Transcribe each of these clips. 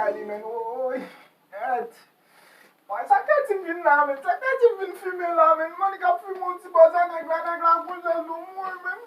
bagay li men. Oy. Et. Why sa ke ti vin la men? Sa ke ti vin filme la men? Man ka film on ti boza nèg la pou jazou moi men.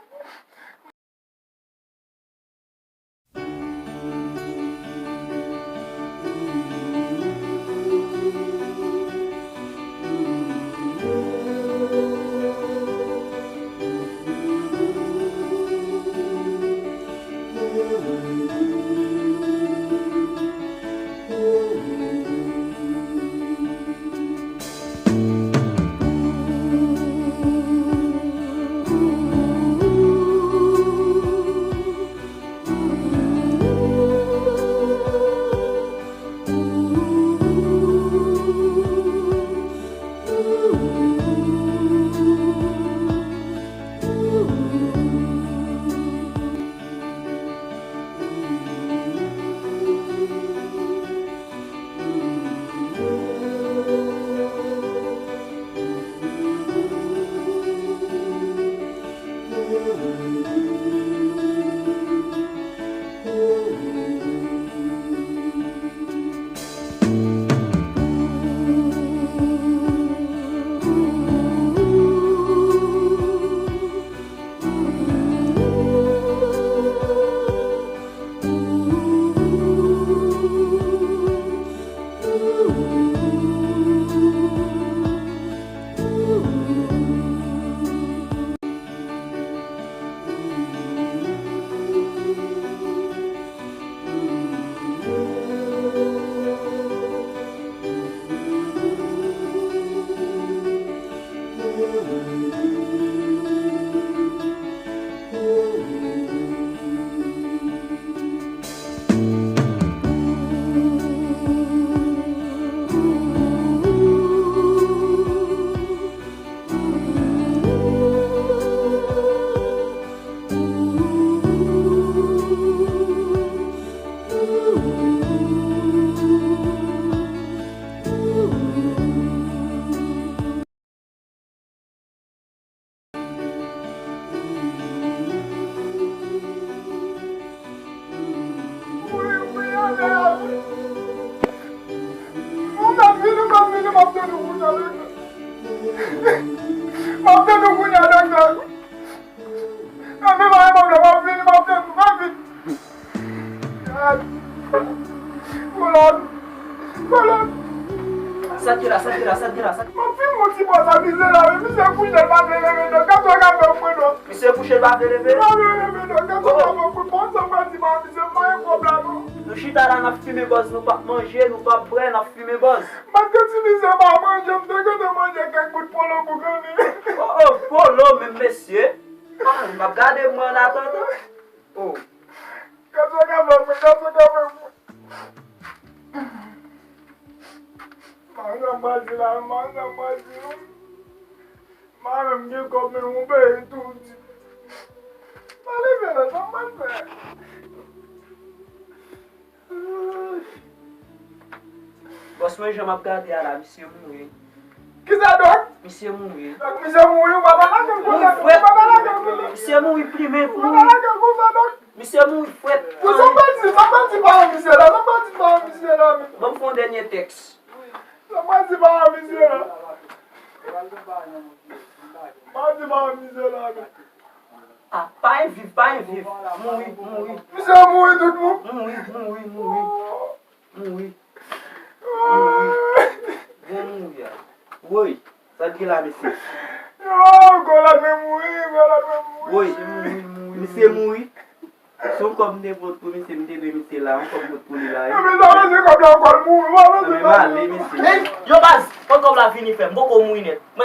Nou pa manje, nou pa bre, na fume boz. Mas que ti mi se pa manje, mte ke te manje kek bout polo pou gani. Oh, polo, men mesye. Ma gade mwen atan. Oh. Kaso ka fe mwen. Manga mbazi la, manga mbazi la. Manga mge kop men mbe touti. Mali vene, sa mbazi. Bos mwen jom ap gade ala, misye moui. Ki sa dok? Misye moui. Misye moui, wata la ke kousa. Misye moui prime pou. Wata la ke kousa dok. Misye moui fwet. Sa mbazi pa an misye la, sa mbazi pa an misye la. Bon fon denye teks. Sa mbazi pa an misye la. Mbazi pa an misye la. Ah, pa en viv. Moui. Misye moui tout mou. Moui. Oui, ça dit là, monsieur. Oui, monsieur Moui. Son comme des votes pour monsieur, monsieur là, comme vote pour lui là. Mais mal, monsieur. Yo base, pas comme la fini fait, beaucoup Moui net. Bon.